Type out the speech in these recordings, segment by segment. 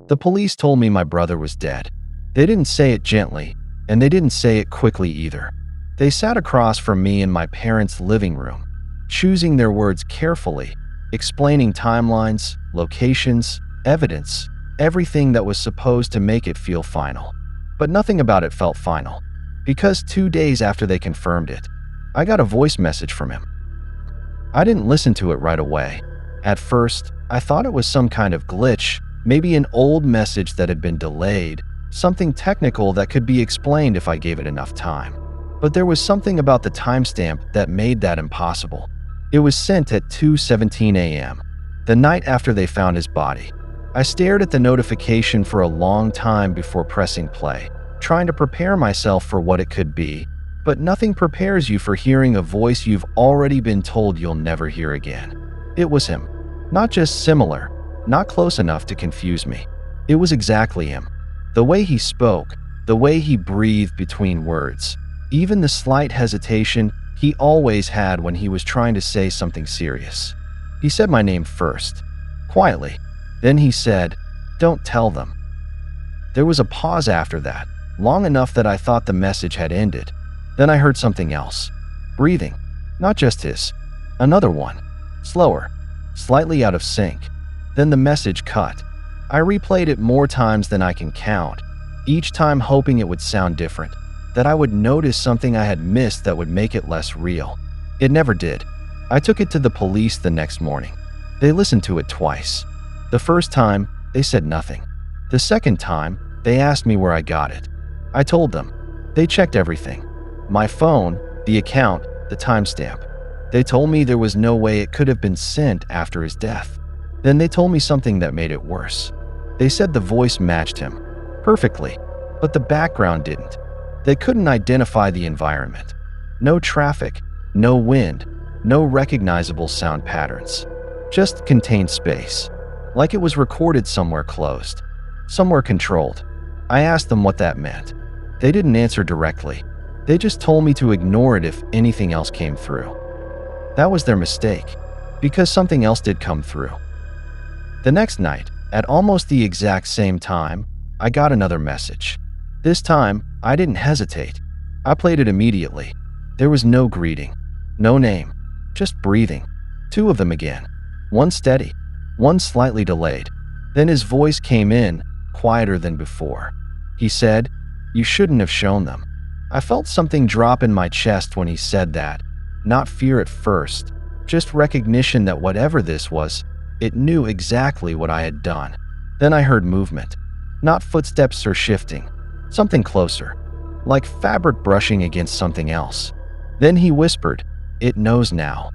The police told me my brother was dead. They didn't say it gently, and they didn't say it quickly either. They sat across from me in my parents' living room, choosing their words carefully, explaining timelines, locations, evidence, everything that was supposed to make it feel final. But nothing about it felt final, because 2 days after they confirmed it, I got a voice message from him. I didn't listen to it right away. At first, I thought it was some kind of glitch, maybe an old message that had been delayed, something technical that could be explained if I gave it enough time. But there was something about the timestamp that made that impossible. It was sent at 2:17 a.m., the night after they found his body. I stared at the notification for a long time before pressing play, trying to prepare myself for what it could be, but nothing prepares you for hearing a voice you've already been told you'll never hear again. It was him. Not just similar, not close enough to confuse me. It was exactly him. The way he spoke, the way he breathed between words, even the slight hesitation he always had when he was trying to say something serious. He said my name first, quietly. Then he said, "Don't tell them." There was a pause after that, long enough that I thought the message had ended. Then I heard something else. Breathing. Not just his. Another one. Slower. Slightly out of sync. Then the message cut. I replayed it more times than I can count, each time hoping it would sound different, that I would notice something I had missed that would make it less real. It never did. I took it to the police the next morning. They listened to it twice. The first time, they said nothing. The second time, they asked me where I got it. I told them. They checked everything. My phone, the account, the timestamp. They told me there was no way it could have been sent after his death. Then they told me something that made it worse. They said the voice matched him perfectly, but the background didn't. They couldn't identify the environment. No traffic, no wind, no recognizable sound patterns. Just contained space. Like it was recorded somewhere closed, somewhere controlled. I asked them what that meant. They didn't answer directly. They just told me to ignore it if anything else came through. That was their mistake, because something else did come through. The next night, at almost the exact same time, I got another message. This time, I didn't hesitate. I played it immediately. There was no greeting, no name, just breathing. 2 of them again. One steady, one slightly delayed. Then his voice came in, quieter than before. He said, "You shouldn't have shown them." I felt something drop in my chest when he said that. Not fear at first, just recognition that whatever this was, it knew exactly what I had done. Then I heard movement. Not footsteps or shifting. Something closer. Like fabric brushing against something else. Then he whispered, "It knows now."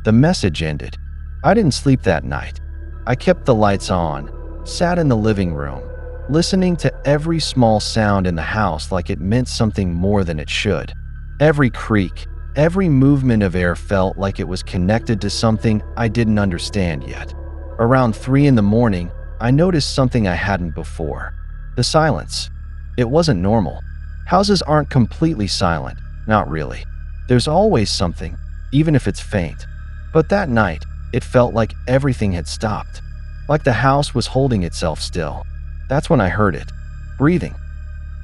The message ended. I didn't sleep that night. I kept the lights on, sat in the living room, listening to every small sound in the house like it meant something more than it should. Every creak, every movement of air felt like it was connected to something I didn't understand yet. Around 3 in the morning, I noticed something I hadn't before. The silence. It wasn't normal. Houses aren't completely silent, not really. There's always something, even if it's faint. But that night, it felt like everything had stopped. Like the house was holding itself still. That's when I heard it. Breathing.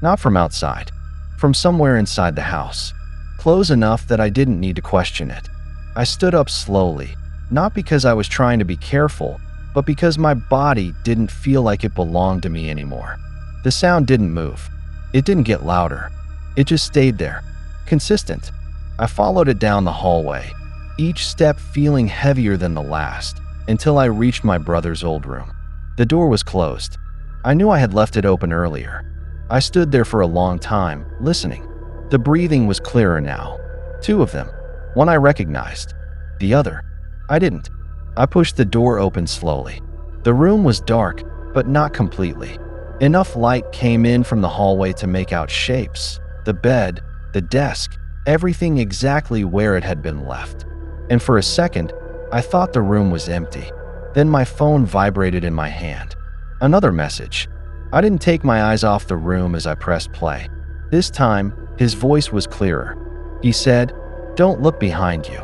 Not from outside. From somewhere inside the house. Close enough that I didn't need to question it. I stood up slowly, not because I was trying to be careful, but because my body didn't feel like it belonged to me anymore. The sound didn't move. It didn't get louder. It just stayed there. Consistent. I followed it down the hallway, each step feeling heavier than the last, until I reached my brother's old room. The door was closed. I knew I had left it open earlier. I stood there for a long time, listening. The breathing was clearer now. 2 of them. One I recognized. The other, I didn't. I pushed the door open slowly. The room was dark, but not completely. Enough light came in from the hallway to make out shapes. The bed, the desk, everything exactly where it had been left. And for a second, I thought the room was empty. Then my phone vibrated in my hand. Another message. I didn't take my eyes off the room as I pressed play. This time, his voice was clearer. He said, "Don't look behind you."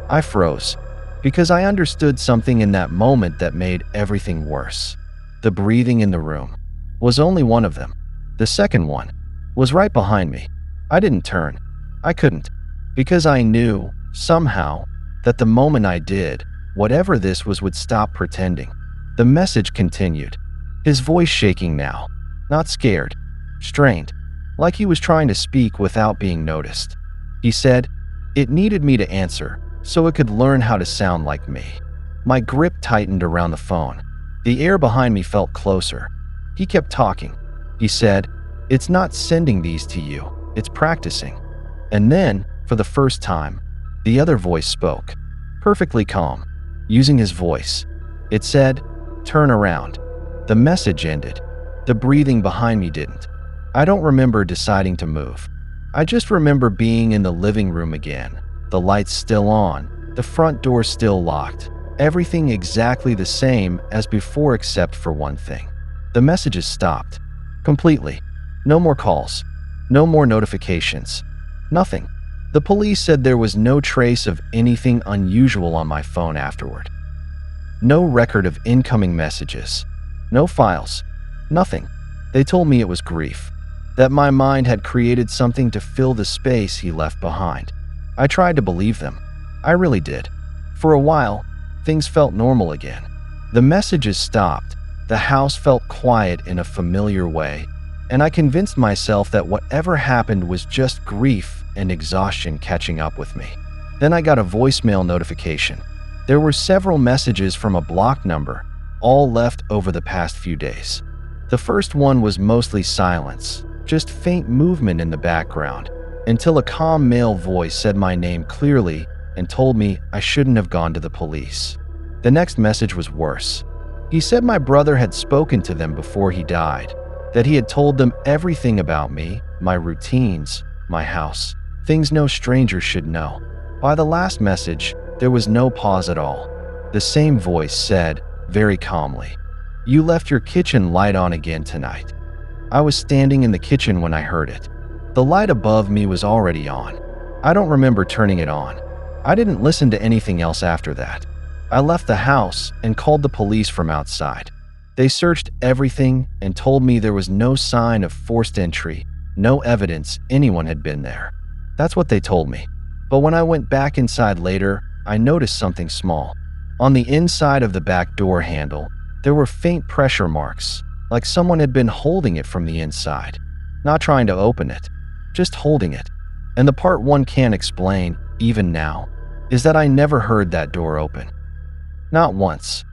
I froze, because I understood something in that moment that made everything worse. The breathing in the room was only one of them. The second one was right behind me. I didn't turn. I couldn't, because I knew, somehow, that the moment I did, whatever this was would stop pretending. The message continued, his voice shaking now, not scared, strained, like he was trying to speak without being noticed. He said, it needed me to answer, so it could learn how to sound like me. My grip tightened around the phone. The air behind me felt closer. He kept talking. He said, it's not sending these to you, it's practicing. And then, for the first time, the other voice spoke, perfectly calm, using his voice. It said, turn around. The message ended. The breathing behind me didn't. I don't remember deciding to move. I just remember being in the living room again, the lights still on, the front door still locked, everything exactly the same as before except for one thing. The messages stopped. Completely. No more calls. No more notifications. Nothing. The police said there was no trace of anything unusual on my phone afterward. No record of incoming messages. No files. Nothing. They told me it was grief. That my mind had created something to fill the space he left behind. I tried to believe them. I really did. For a while, things felt normal again. The messages stopped. The house felt quiet in a familiar way, and I convinced myself that whatever happened was just grief and exhaustion catching up with me. Then I got a voicemail notification. There were several messages from a blocked number, all left over the past few days. The first one was mostly silence, just faint movement in the background, until a calm male voice said my name clearly and told me I shouldn't have gone to the police. The next message was worse. He said my brother had spoken to them before he died, that he had told them everything about me, my routines, my house, things no stranger should know. By the last message, there was no pause at all. The same voice said, very calmly, you left your kitchen light on again tonight. I was standing in the kitchen when I heard it. The light above me was already on. I don't remember turning it on. I didn't listen to anything else after that. I left the house and called the police from outside. They searched everything and told me there was no sign of forced entry, no evidence anyone had been there. That's what they told me. But when I went back inside later, I noticed something small. On the inside of the back door handle, there were faint pressure marks, like someone had been holding it from the inside. Not trying to open it, just holding it. And the part one can't explain, even now, is that I never heard that door open. Not once.